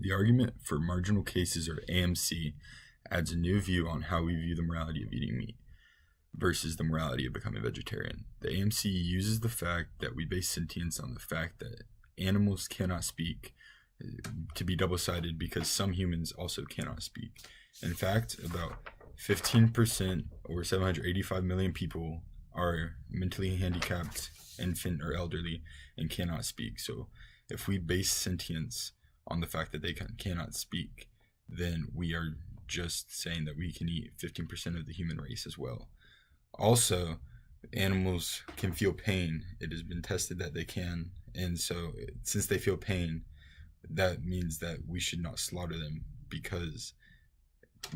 The argument for marginal cases, or AMC, adds a new view on how we view the morality of eating meat versus the morality of becoming vegetarian. The AMC uses the fact that we base sentience on the fact that animals cannot speak to be double-sided because some humans also cannot speak. In fact, about 15% or 785 million people are mentally handicapped, infant, or elderly and cannot speak. So if we base sentience on the fact that they cannot speak, then we are just saying that we can eat 15% of the human race as well. Also, animals can feel pain. It has been tested that they can, and so since they feel pain, that means that we should not slaughter them, because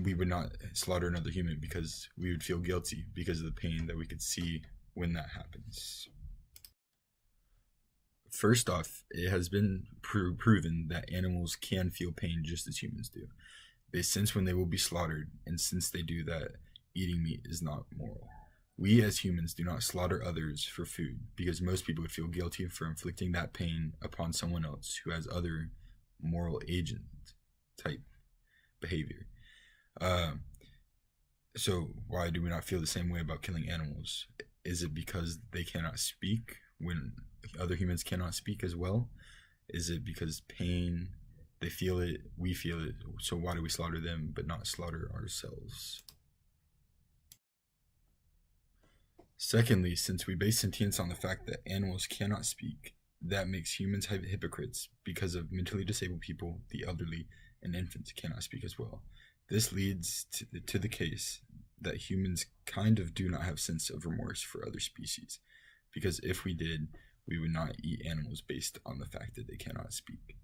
we would not slaughter another human because we would feel guilty because of the pain that we could see when that happens. First off, it has been proven that animals can feel pain just as humans do. They sense when they will be slaughtered, and since they do that, eating meat is not moral. We as humans do not slaughter others for food because most people would feel guilty for inflicting that pain upon someone else who has other moral agent type behavior. So why do we not feel the same way about killing animals? Is it because they cannot speak when other humans cannot speak as well? Is it because pain, they feel it, we feel it, so why do we slaughter them but not slaughter ourselves? Secondly, since we base sentience on the fact that animals cannot speak, that makes humans hypocrites because of mentally disabled people, the elderly, and infants cannot speak as well. This leads to the case that humans kind of do not have sense of remorse for other species, because if we did, we would not eat animals based on the fact that they cannot speak.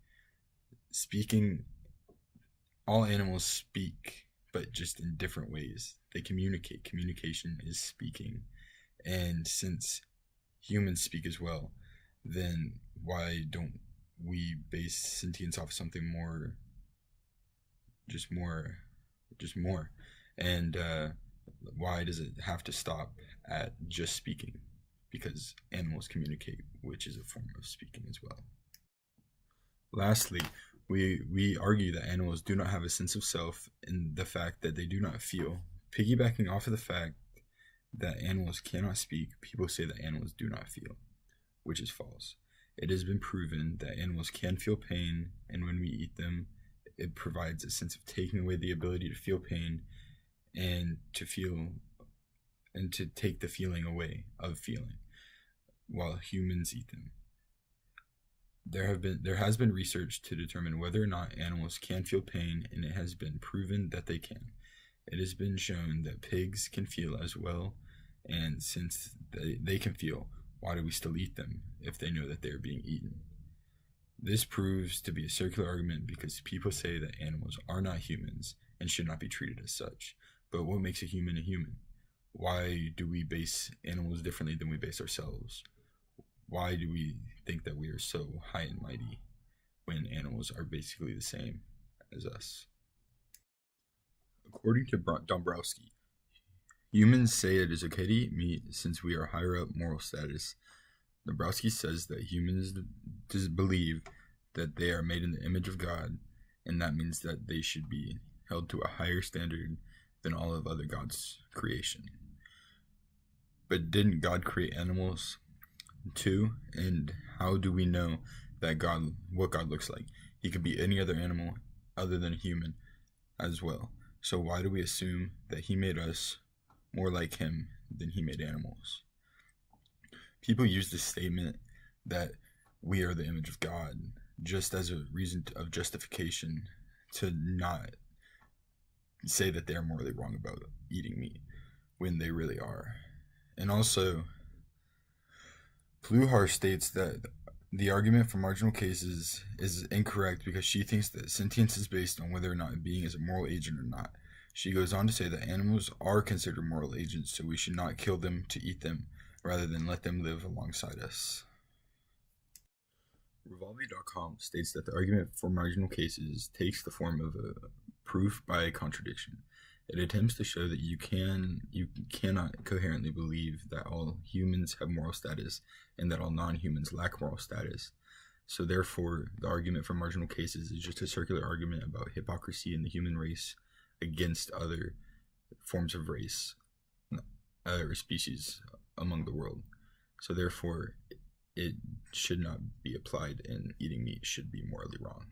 All animals speak, but just in different ways. They communicate. Communication is speaking. And since humans speak as well, then why don't we base sentience off something more? And why does it have to stop at just speaking? Because animals communicate, which is a form of speaking as well. Lastly, we argue that animals do not have a sense of self in the fact that they do not feel. Piggybacking off of the fact that animals cannot speak, people say that animals do not feel, which is false. It has been proven that animals can feel pain, and when we eat them, it provides a sense of taking away the ability to feel pain and to take the feeling away of feeling while humans eat them. There has been research to determine whether or not animals can feel pain, and it has been proven that they can. It has been shown that pigs can feel as well, and since they can feel, why do we still eat them if they know that they are being eaten? This proves to be a circular argument because people say that animals are not humans and should not be treated as such. But what makes a human a human? Why do we base animals differently than we base ourselves? Why do we think that we are so high and mighty when animals are basically the same as us? According to Dombrowski, humans say it is okay to eat meat since we are higher up moral status. Dombrowski says that humans believe that they are made in the image of God, and that means that they should be held to a higher standard than all of other God's creation. But didn't God create animals too? And how do we know that what God looks like? He could be any other animal other than a human as well. So why do we assume that he made us more like him than he made animals? People use this statement that we are the image of God just as a reason of justification to not say that they're morally wrong about eating meat when they really are. And also, Pluhar states that the argument for marginal cases is incorrect because she thinks that sentience is based on whether or not a being is a moral agent or not. She goes on to say that animals are considered moral agents, so we should not kill them to eat them, rather than let them live alongside us. Revolvi.com states that the argument for marginal cases takes the form of a proof by a contradiction. It attempts to show that you cannot coherently believe that all humans have moral status and that all non-humans lack moral status. So therefore, the argument for marginal cases is just a circular argument about hypocrisy in the human race against other forms of race, or species among the world. So therefore, it should not be applied, and eating meat should be morally wrong.